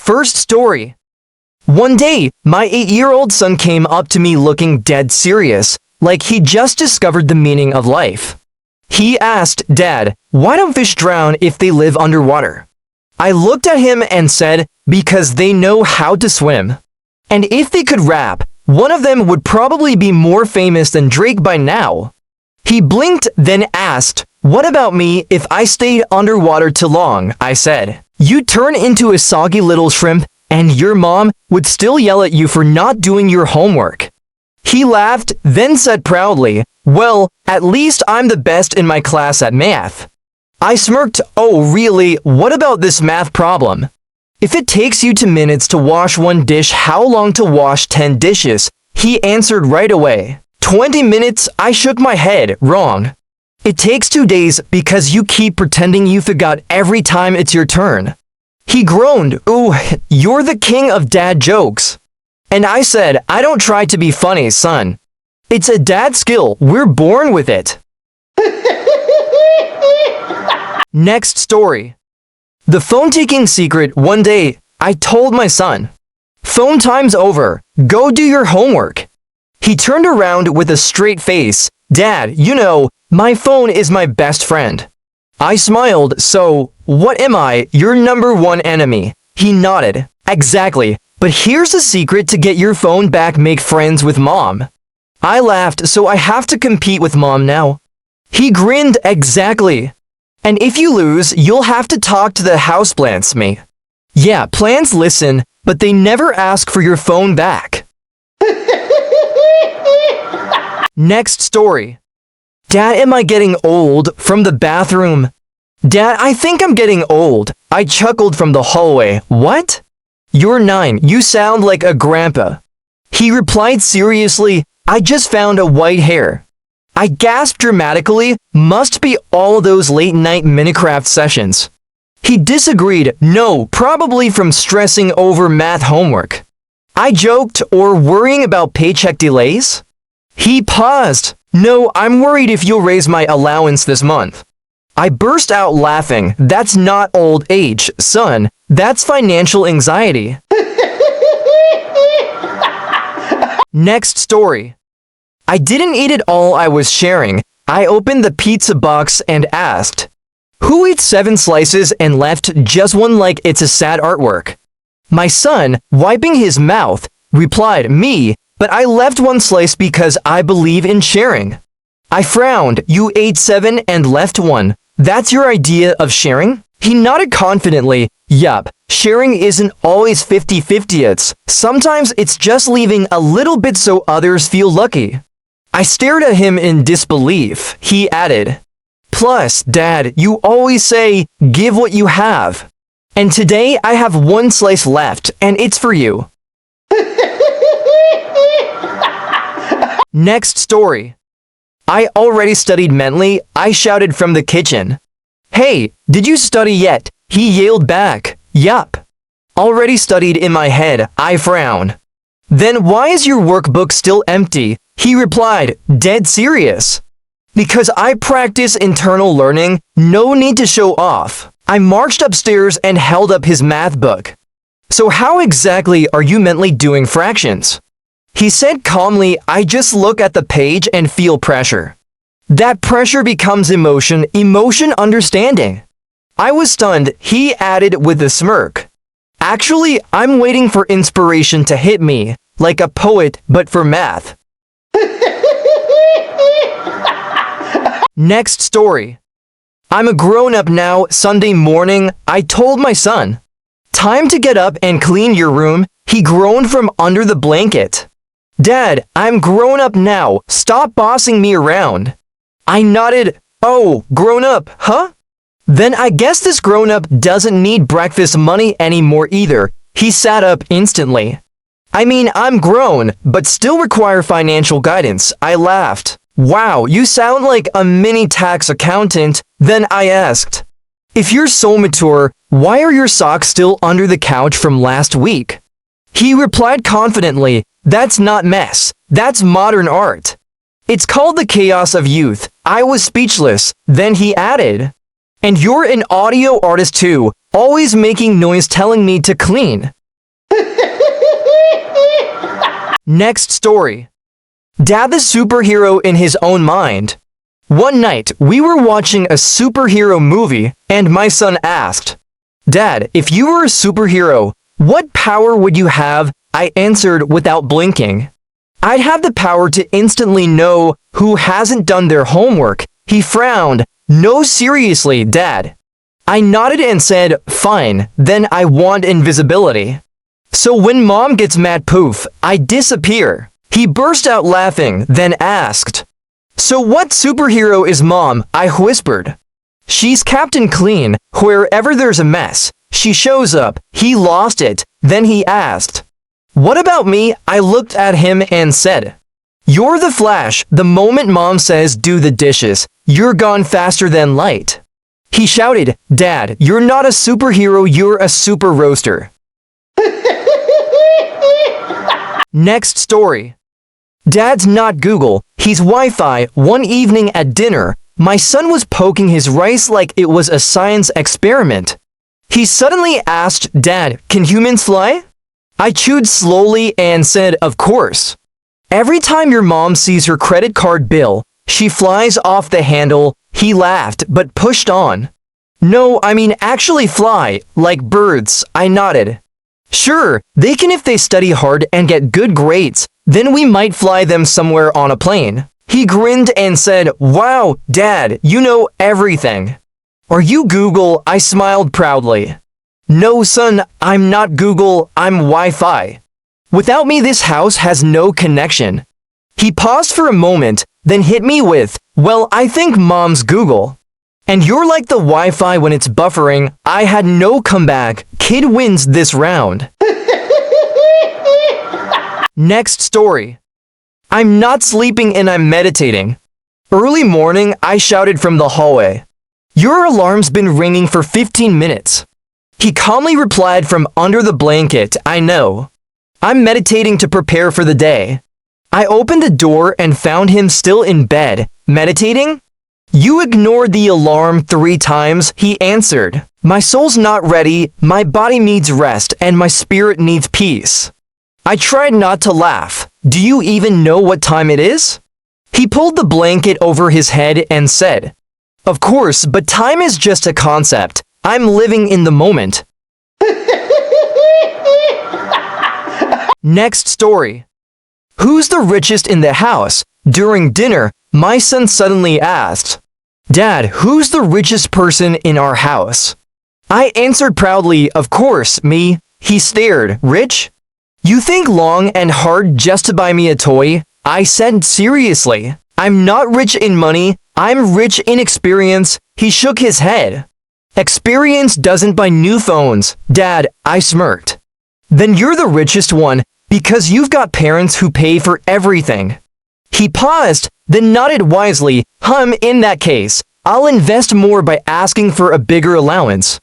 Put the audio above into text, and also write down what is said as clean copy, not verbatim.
First story. One day, my 8-year-old son came up to me looking dead serious, like he just discovered the meaning of life. He asked, "Dad, why don't fish drown if they live underwater?" I looked at him and said, "Because they know how to swim. And if they could rap, one of them would probably be more famous than Drake by now." He blinked, then asked, "What about me if I stayed underwater too long?" I said, "You'd turn into a soggy little shrimp, and your mom would still yell at you for not doing your homework." He laughed, then said proudly, "Well, at least I'm the best in my class at math." I smirked, "Oh really, what about this math problem? If it takes you 2 minutes to wash one dish, how long to wash 10 dishes? He answered right away. 20 minutes, I shook my head, wrong. It takes 2 days because you keep pretending you forgot every time it's your turn. He groaned, "Ooh, you're the king of dad jokes." And I said, "I don't try to be funny, son. It's a dad skill, we're born with it." Next story. The phone-taking secret. One day, I told my son, "Phone time's over, go do your homework." He turned around with a straight face. "Dad, you know, my phone is my best friend." I smiled, "So, what am I, your #1 enemy?" He nodded. "Exactly, but here's the secret to get your phone back: make friends with mom." I laughed, "So I have to compete with mom now?" He grinned, "Exactly. And if you lose, you'll have to talk to the houseplants, me." Yeah, plants listen, but they never ask for your phone back. Next story. "Dad, am I getting old?" From the bathroom. "Dad, I think I'm getting old." I chuckled from the hallway. "What?" "You're 9, you sound like a grandpa." He replied seriously, "I just found a white hair." I gasped dramatically, "Must be all those late-night Minecraft sessions." He disagreed, "No, probably from stressing over math homework." I joked, "Or worrying about paycheck delays?" He paused. "No, I'm worried if you'll raise my allowance this month." I burst out laughing. "That's not old age, son. That's financial anxiety." Next story. I didn't eat it all. I was sharing. I opened the pizza box and asked, "Who eats 7 slices and left just 1 like it's a sad artwork?" My son, wiping his mouth, replied, "Me, but I left 1 slice because I believe in sharing." I frowned. "You ate 7 and left 1. That's your idea of sharing?" He nodded confidently. "Yup, sharing isn't always 50-50. Sometimes it's just leaving a little bit so others feel lucky." I stared at him in disbelief. He added, "Plus, Dad, you always say, give what you have. And today I have 1 slice left, and it's for you." Next story. I already studied mentally. I shouted from the kitchen. "Hey, did you study yet?" He yelled back, "Yup." Already studied in my head. I frowned. "Then why is your workbook still empty?" He replied, dead serious. "Because I practice internal learning, no need to show off." I marched upstairs and held up his math book. "So how exactly are you mentally doing fractions?" He said calmly, "I just look at the page and feel pressure. That pressure becomes emotion, emotion understanding." I was stunned. He added with a smirk, "Actually, I'm waiting for inspiration to hit me, like a poet, but for math." Next story. I'm a grown-up now. Sunday morning, I told my son, "Time to get up and clean your room." He groaned from under the blanket. "Dad, I'm grown up now. Stop bossing me around." I nodded. "Oh, grown up, huh? Then I guess this grown-up doesn't need breakfast money anymore either." He sat up instantly. "I mean, I'm grown, but still require financial guidance." I laughed. "Wow, you sound like a mini tax accountant." Then I asked, "If you're so mature, why are your socks still under the couch from last week?" He replied confidently, "That's not mess. That's modern art. It's called the chaos of youth." I was speechless. Then he added, "And you're an audio artist too. always making noise telling me to clean. Next story. Dad the superhero in his own mind. One night, we were watching a superhero movie, and my son asked, "Dad, if you were a superhero, what power would you have?" I answered without blinking. "I'd have the power to instantly know who hasn't done their homework." He frowned. "No, seriously, Dad." I nodded and said, "Fine, then I want invisibility. So when Mom gets mad, poof, I disappear." He burst out laughing, then asked, "So what superhero is Mom?" I whispered. "She's Captain Clean. Wherever there's a mess, she shows up." He lost it. Then he asked, "What about me?" I looked at him and said, "You're the Flash. The moment Mom says do the dishes, you're gone faster than light." He shouted, "Dad, you're not a superhero, you're a super roaster." Next story. Dad's not Google, he's Wi-Fi. One evening at dinner, my son was poking his rice like it was a science experiment. He suddenly asked, "Dad, can humans fly?" I chewed slowly and said, "Of course. Every time your mom sees her credit card bill, she flies off the handle." He laughed, but pushed on. "No, I mean actually fly, like birds." I nodded. "Sure, they can if they study hard and get good grades. Then we might fly them somewhere on a plane." He grinned and said, "Wow, Dad, you know everything." "Are you Google?" I smiled proudly. "No, son, I'm not Google, I'm Wi-Fi. Without me, this house has no connection." He paused for a moment, then hit me with, "Well, I think Mom's Google. And you're like the Wi-Fi when it's buffering." I had no comeback. Kid wins this round. Next story. I'm not sleeping and I'm meditating. Early morning, I shouted from the hallway, "Your alarm's been ringing for 15 minutes. He calmly replied from under the blanket, "I know. I'm meditating to prepare for the day." I opened the door and found him still in bed. "Meditating?" "You ignored the alarm 3 times, he answered. "My soul's not ready, my body needs rest, and my spirit needs peace." I tried not to laugh. "Do you even know what time it is?" He pulled the blanket over his head and said, "Of course, but time is just a concept. I'm living in the moment." Next story. Who's the richest in the house? During dinner, my son suddenly asked, "Dad, who's the richest person in our house?" I answered proudly, "Of course, me." He stared, "Rich? You think long and hard just to buy me a toy?" I said seriously, "I'm not rich in money, I'm rich in experience." He shook his head. "Experience doesn't buy new phones, Dad," I smirked. "Then you're the richest one, because you've got parents who pay for everything." He paused, then nodded wisely. In that case, I'll invest more by asking for a bigger allowance."